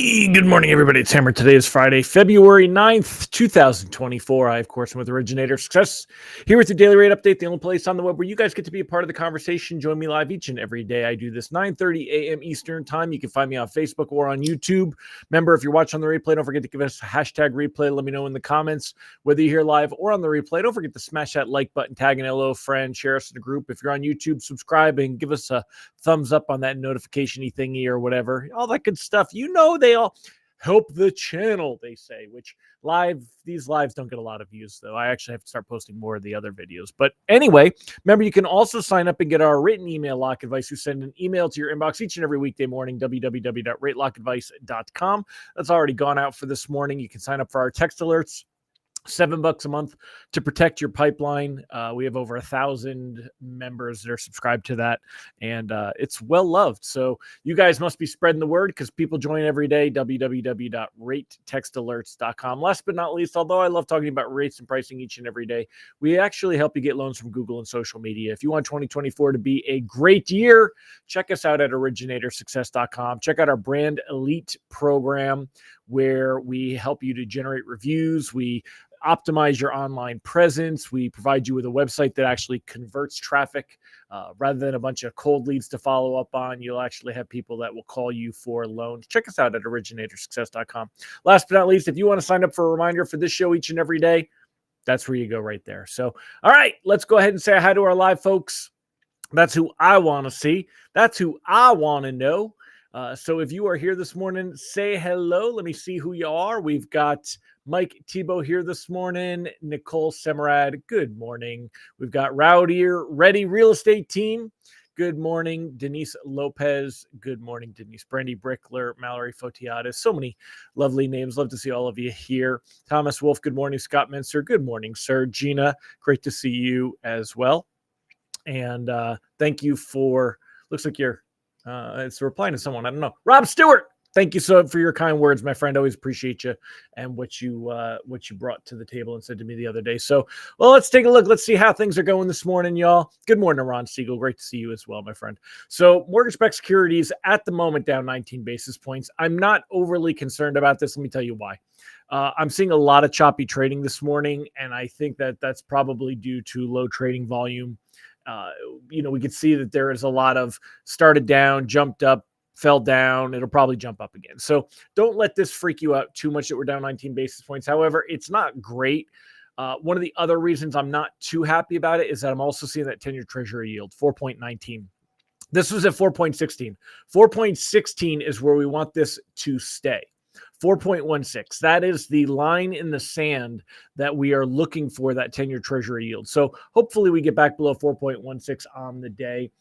Hey, good morning, everybody. It's Hammer. Today is Friday, February 9th, 2024. I, of course, am with Originator Success here with your daily rate update, the only place on the web where you guys get to be a part of the conversation. Join me live each and every day. I do this 9:30 a.m. Eastern time. You can find me on Facebook or on YouTube. Remember, if you're watching on the replay, don't forget to give us a hashtag replay. Let me know in the comments whether you're here live or on the replay. Don't forget to smash that like button, tag an LO friend, share us in the group. If you're on YouTube, subscribe and give us a thumbs up on that notification-y thingy or whatever. All that good stuff. You know, they all help the channel, they say, which these lives don't get a lot of views, though. I actually have to start posting more of the other videos. But anyway, remember, you can also sign up and get our written email lock advice. We send an email to your inbox each and every weekday morning, www.ratelockadvice.com. That's already gone out for this morning. You can sign up for our text alerts. $7 a month to protect your pipeline. We have over 1,000 members that are subscribed to that, and it's well loved. So you guys must be spreading the word because people join every day. www.ratetextalerts.com. Last but not least, although I love talking about rates and pricing each and every day, we actually help you get loans from Google and social media. If you want 2024 to be a great year, check us out at originatorssuccess.com. Check out our Brand Elite program where we help you to generate reviews. We optimize your online presence. We provide you with a website that actually converts traffic rather than a bunch of cold leads to follow up on. You'll actually have people that will call you for loans. Check us out at originatorssuccess.com. Last but not least, if you want to sign up for a reminder for this show each and every day, that's where you go right there. So, all right, let's go ahead and say hi to our live folks. That's who I want to see. That's who I want to know. So if you are here this morning, say hello. Let me see who you are. We've got Mike Tebow here this morning. Nicole Semerad, good morning. We've got Rowdier Ready Real Estate Team. Good morning. Denise Lopez. Good morning, Denise. Brandy Brickler, Mallory Fotiades. So many lovely names. Love to see all of you here. Thomas Wolf, good morning. Scott Minster, good morning, sir. Gina, great to see you as well. And thank you for, looks like you're, it's replying to someone. I don't know. Rob Stewart. Thank you so for your kind words, my friend. Always appreciate you and what you brought to the table and said to me the other day. So, well, let's take a look. Let's see how things are going this morning, y'all. Good morning, Ron Siegel. Great to see you as well, my friend. So, mortgage-backed securities at the moment down 19 basis points. I'm not overly concerned about this. Let me tell you why. I'm seeing a lot of choppy trading this morning, and I think that that's probably due to low trading volume. We could see that there is a lot of started down, jumped up, fell down. It'll probably jump up again. So don't let this freak you out too much that we're down 19 basis points. However, it's not great. One of the other reasons I'm not too happy about it is that I'm also seeing that 10-year treasury yield, 4.19. This was at 4.16. 4.16 is where we want this to stay. 4.16. That is the line in the sand that we are looking for, that 10-year treasury yield. So hopefully we get back below 4.16 on the day.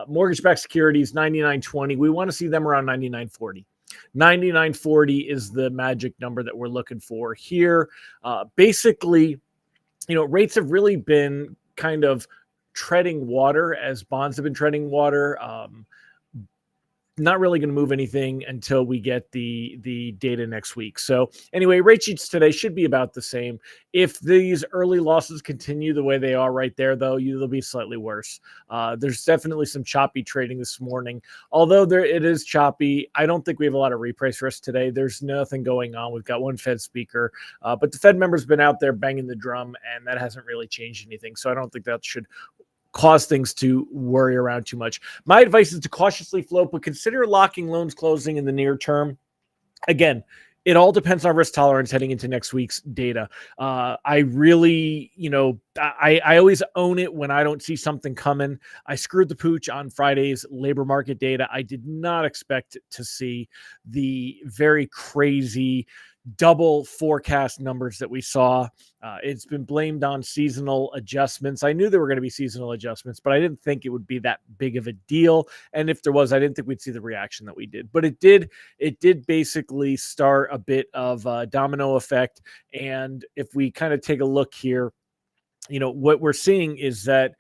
Mortgage-backed securities, 99.20. We want to see them around 99.40. 99.40 is the magic number that we're looking for here. Basically, rates have really been kind of treading water as bonds have been treading water. Not really going to move anything until we get the data next week. So anyway, rate sheets today should be about the same. If these early losses continue the way they are right there, though, they'll be slightly worse. There's definitely some choppy trading this morning. Although it is choppy, I don't think we have a lot of reprice risk today. There's nothing going on. We've got one Fed speaker, but the Fed member's been out there banging the drum, and that hasn't really changed anything. So I don't think that should cause things to worry around too much. My advice is to cautiously float, but consider locking loans closing in the near term. Again, it all depends on risk tolerance heading into next week's data. I really, I always own it when I don't see something coming. I screwed the pooch on Friday's labor market data. I did not expect to see the very crazy double forecast numbers that we saw. It's been blamed on seasonal adjustments. I knew there were going to be seasonal adjustments, but I didn't think it would be that big of a deal. And if there was, I didn't think we'd see the reaction that we did. But it did basically start a bit of a domino effect. And if we kind of take a look here, what we're seeing is that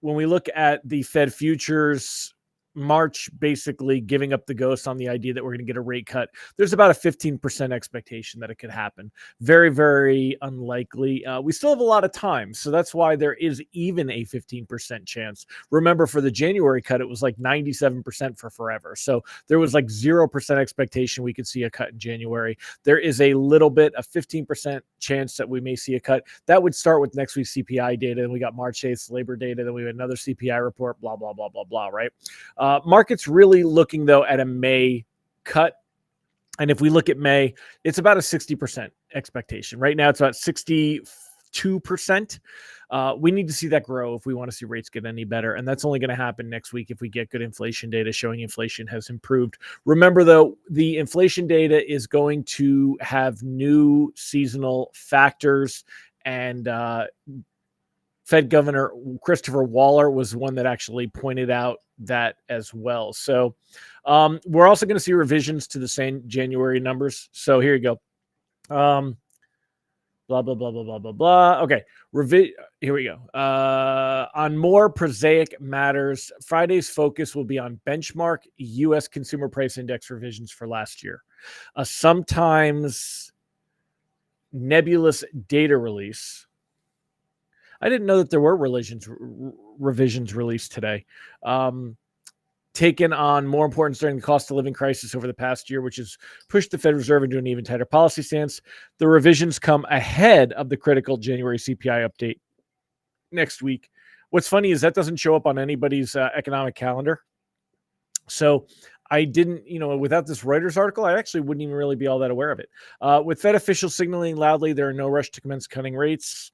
when we look at the Fed futures March basically giving up the ghost on the idea that we're going to get a rate cut. There's about a 15% expectation that it could happen. Very, very unlikely. We still have a lot of time, so that's why there is even a 15% chance. Remember, for the January cut, it was like 97% for forever. So there was like 0% expectation we could see a cut in January. There is a little bit, a 15% chance that we may see a cut. That would start with next week's CPI data. Then we got March 8th labor data. Then we have another CPI report, blah, blah, blah, blah, blah, right? Market's really looking, though, at a May cut. And if we look at May, it's about a 60% expectation. Right now, it's about 62%. We need to see that grow if we want to see rates get any better. And that's only going to happen next week if we get good inflation data showing inflation has improved. Remember, though, the inflation data is going to have new seasonal factors, and Fed Governor Christopher Waller was one that actually pointed out that as well. So we're also going to see revisions to the same January numbers. So here you go. Blah, blah, blah, blah, blah, blah, blah. Okay. Here we go. On more prosaic matters, Friday's focus will be on benchmark U.S. Consumer Price Index revisions for last year. Sometimes nebulous data release. I didn't know that there were revisions released today. Taken on more importance during the cost of living crisis over the past year, which has pushed the Fed Reserve into an even tighter policy stance. The revisions come ahead of the critical January CPI update next week. What's funny is that doesn't show up on anybody's economic calendar. So I didn't, without this Reuters article, I actually wouldn't even really be all that aware of it. With Fed officials signaling loudly there are no rush to commence cutting rates,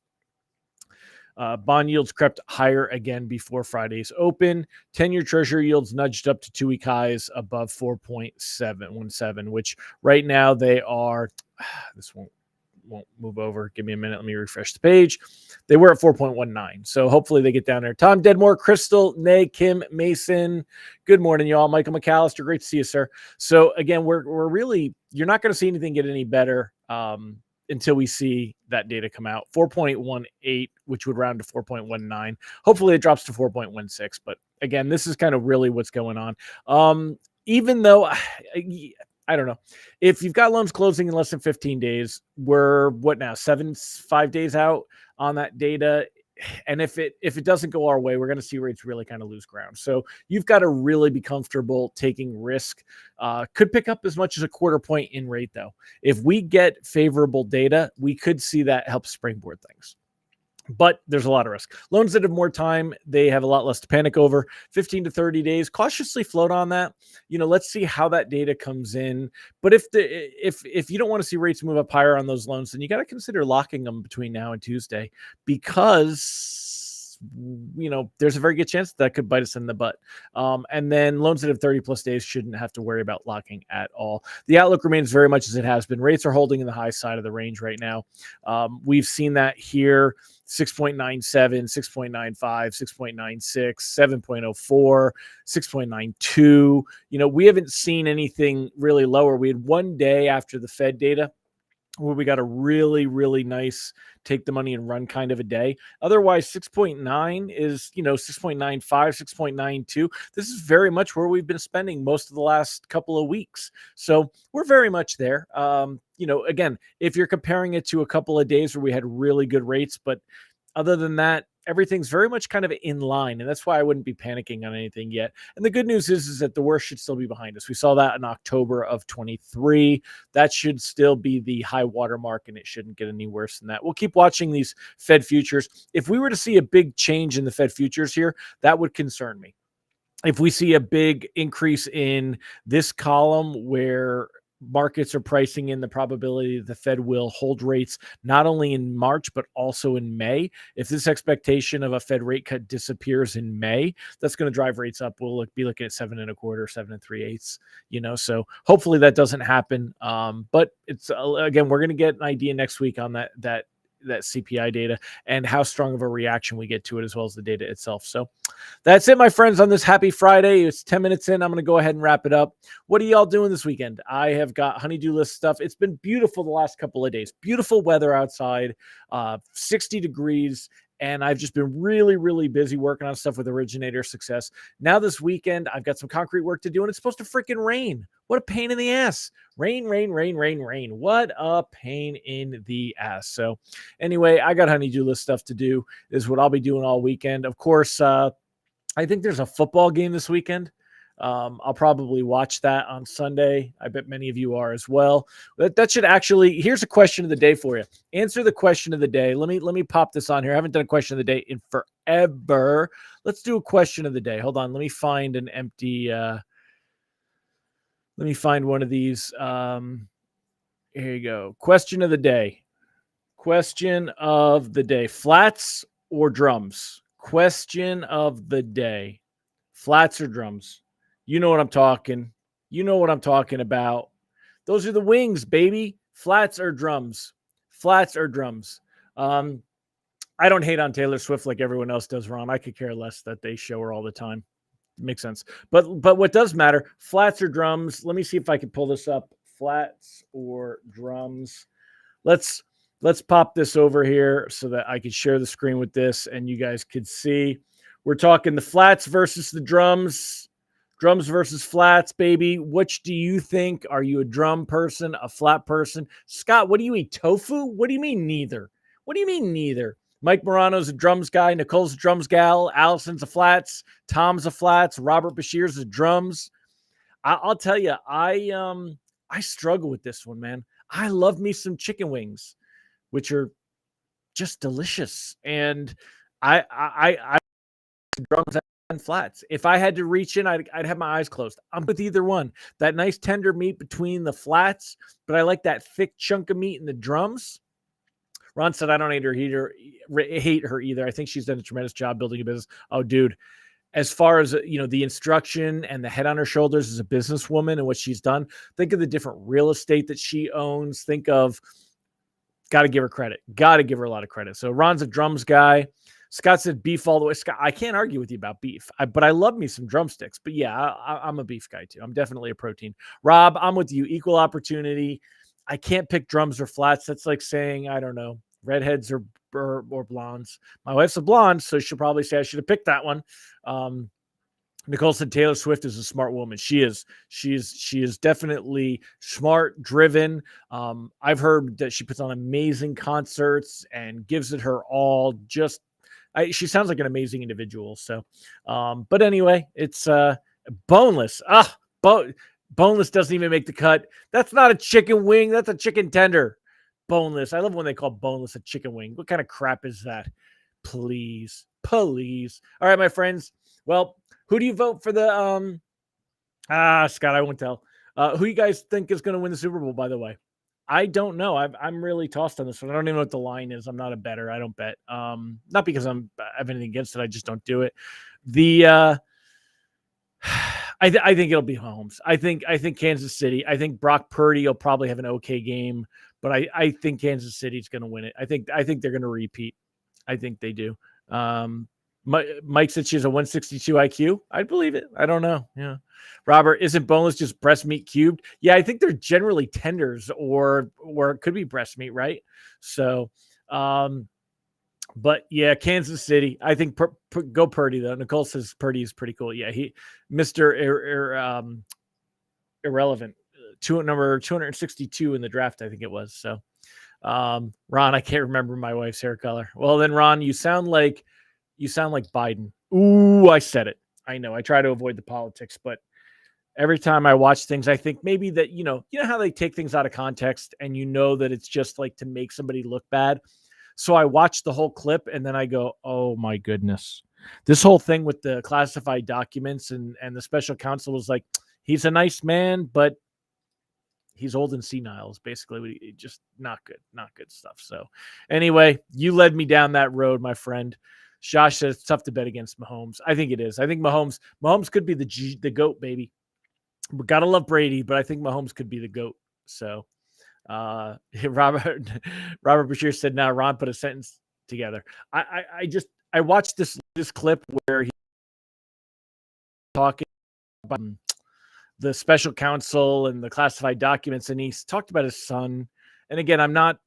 bond yields crept higher again before Friday's open. 10-year Treasury yields nudged up to 2-week highs above 4.717, which right now they are. This won't move over. Give me a minute. Let me refresh the page. They were at 4.19. So hopefully they get down there. Tom Dedmore, Crystal, Nay, Kim, Mason. Good morning, y'all. Michael McAllister. Great to see you, sir. So again, we're really, you're not going to see anything get any better until we see that data come out. 4.18, which would round to 4.19. Hopefully it drops to 4.16. But again, this is kind of really what's going on. Even though I don't know, if you've got loans closing in less than 15 days, we're what now, 5 days out on that data. And if it doesn't go our way, we're going to see rates really kind of lose ground. So you've got to really be comfortable taking risk. Could pick up as much as a quarter point in rate, though. If we get favorable data, we could see that help springboard things. But there's a lot of risk. Loans that have more time, they have a lot less to panic over. 15 to 30 days, cautiously float on that. Let's see how that data comes in. But if you don't want to see rates move up higher on those loans, then you got to consider locking them between now and Tuesday, because there's a very good chance that could bite us in the butt. And then loans that have 30 plus days shouldn't have to worry about locking at all. The outlook remains very much as it has been. Rates are holding in the high side of the range right now. We've seen that here. 6.97, 6.95, 6.96, 7.04, 6.92. We haven't seen anything really lower. We had one day after the Fed data where we got a really, really nice take the money and run kind of a day. Otherwise, 6.9 is, 6.95, 6.92. This is very much where we've been spending most of the last couple of weeks. So we're very much there. Again, if you're comparing it to a couple of days where we had really good rates, but other than that, everything's very much kind of in line. And that's why I wouldn't be panicking on anything yet. And the good news is that the worst should still be behind us. We saw that in October of 23. That should still be the high water mark, and it shouldn't get any worse than that. We'll keep watching these Fed futures. If we were to see a big change in the Fed futures here, that would concern me. If we see a big increase in this column where markets are pricing in the probability that the Fed will hold rates not only in March, but also in May. If this expectation of a Fed rate cut disappears in May, that's going to drive rates up. We'll be looking at 7.25, 7.375, so hopefully that doesn't happen. But it's, again, we're going to get an idea next week on that CPI data and how strong of a reaction we get to it, as well as the data itself. So that's it, my friends, on this happy Friday. It's 10 minutes in. I'm going to go ahead and wrap it up. What are y'all doing this weekend? I have got honey-do list stuff. It's been beautiful the last couple of days. Beautiful weather outside, 60 degrees. and I've just been really, really busy working on stuff with Originator Success. Now this weekend, I've got some concrete work to do, and it's supposed to freaking rain. What a pain in the ass. Rain, rain, rain, rain, rain. What a pain in the ass. So anyway, I got honey-do list stuff to do, is what I'll be doing all weekend. Of course, I think there's a football game this weekend. I'll probably watch that on Sunday. I bet many of you are as well. That should actually, here's a question of the day for you. Answer the question of the day. Let me pop this on here. I haven't done a question of the day in forever. Let's do a question of the day. Hold on. Let me find an empty, let me find one of these. Here you go. Question of the day. Question of the day. Flats or drums? Question of the day. Flats or drums? You know what I'm talking. You know what I'm talking about. Those are the wings, baby. Flats or drums? Flats or drums? I don't hate on Taylor Swift like everyone else does, Ron. I could care less that they show her all the time. Makes sense. But what does matter, flats or drums? Let me see if I can pull this up. Flats or drums? Let's pop this over here so that I could share the screen with this and you guys could see. We're talking the flats versus the drums. Drums versus flats, baby. Which do you think? Are you a drum person, a flat person? Scott, what do you eat? Tofu? What do you mean neither? What do you mean neither? Mike Morano's a drums guy. Nicole's a drums gal. Allison's a flats. Tom's a flats. Robert Bashir's a drums. I'll tell you, I struggle with this one, man. I love me some chicken wings, which are just delicious. And I drums and flats. If I had to reach in, I'd have my eyes closed. I'm with either one. That nice tender meat between the flats, but I like that thick chunk of meat in the drums. Ron said, I don't hate her either. I think she's done a tremendous job building a business. Oh, dude. As far as, the instruction and the head on her shoulders as a businesswoman and what she's done, think of the different real estate that she owns. Think of, got to give her credit. Got to give her a lot of credit. So Ron's a drums guy. Scott said beef all the way. Scott, I can't argue with you about beef, but I love me some drumsticks. But yeah, I'm a beef guy too. I'm definitely a protein. Rob, I'm with you. Equal opportunity. I can't pick drums or flats. That's like saying, I don't know, redheads or blondes. My wife's a blonde, so she'll probably say I should have picked that one. Nicole said Taylor Swift is a smart woman. She is definitely smart, driven. I've heard that she puts on amazing concerts and gives it her all. She sounds like an amazing individual. So, but anyway, it's boneless. Boneless doesn't even make the cut. That's not a chicken wing. That's a chicken tender. Boneless. I love when they call boneless a chicken wing. What kind of crap is that? Please. All right, my friends. Well, who do you vote for the Scott, I won't tell. Who you guys think is going to win the Super Bowl, by the way? I don't know. I'm really tossed on this one. I don't even know what the line is. I'm not a bettor. I don't bet. Not because I have anything against it. I just don't do it. I think it'll be Mahomes. I think Kansas City. I think Brock Purdy will probably have an okay game, but I think Kansas City's going to win it. I think they're going to repeat. I think they do. Mike said she has a 162 IQ. I'd believe it. I don't know. Yeah. Robert, isn't boneless just breast meat cubed? Yeah, I think they're generally tenders or it could be breast meat, right? So, but yeah, Kansas City. I think go Purdy though. Nicole says Purdy is pretty cool. Yeah, Mr. Irrelevant, number 262 in the draft, I think it was. So, Ron, I can't remember my wife's hair color. Well, then Ron, you sound like Biden. Ooh, I said it. I know. I try to avoid the politics, but every time I watch things, I think maybe that, you know how they take things out of context and that it's just like to make somebody look bad. So I watch the whole clip and then I go, oh my goodness, this whole thing with the classified documents and the special counsel was like, he's a nice man, but he's old and senile is basically just not good stuff. So anyway, you led me down that road, my friend. Josh says it's tough to bet against Mahomes. I think it is. I think Mahomes could be the GOAT, baby. We gotta love Brady, but I think Mahomes could be the GOAT. So Robert Bashir said, now Ron put a sentence together. I watched this clip where he talking about the special counsel and the classified documents, and he talked about his son. And again, I'm not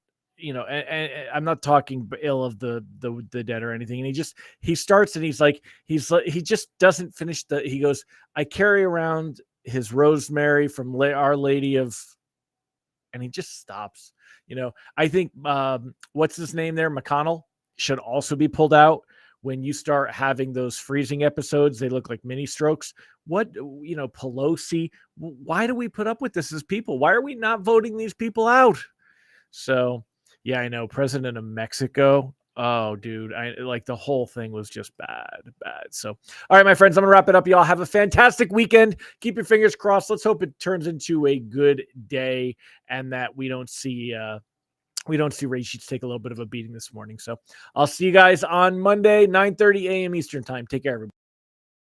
and I'm not talking ill of the dead or anything. And he starts and he just doesn't finish he goes, I carry around his rosemary from Our Lady of, and he just stops. I think what's his name there, McConnell, should also be pulled out. When you start having those freezing episodes, they look like mini strokes. Pelosi, why do we put up with this as people? Why are we not voting these people out? So, yeah, I know. President of Mexico. Oh, dude. The whole thing was just bad. So, all right, my friends, I'm going to wrap it up. Y'all have a fantastic weekend. Keep your fingers crossed. Let's hope it turns into a good day and that we don't see rate sheets take a little bit of a beating this morning. So I'll see you guys on Monday, 9:30 a.m. Eastern time. Take care, everybody.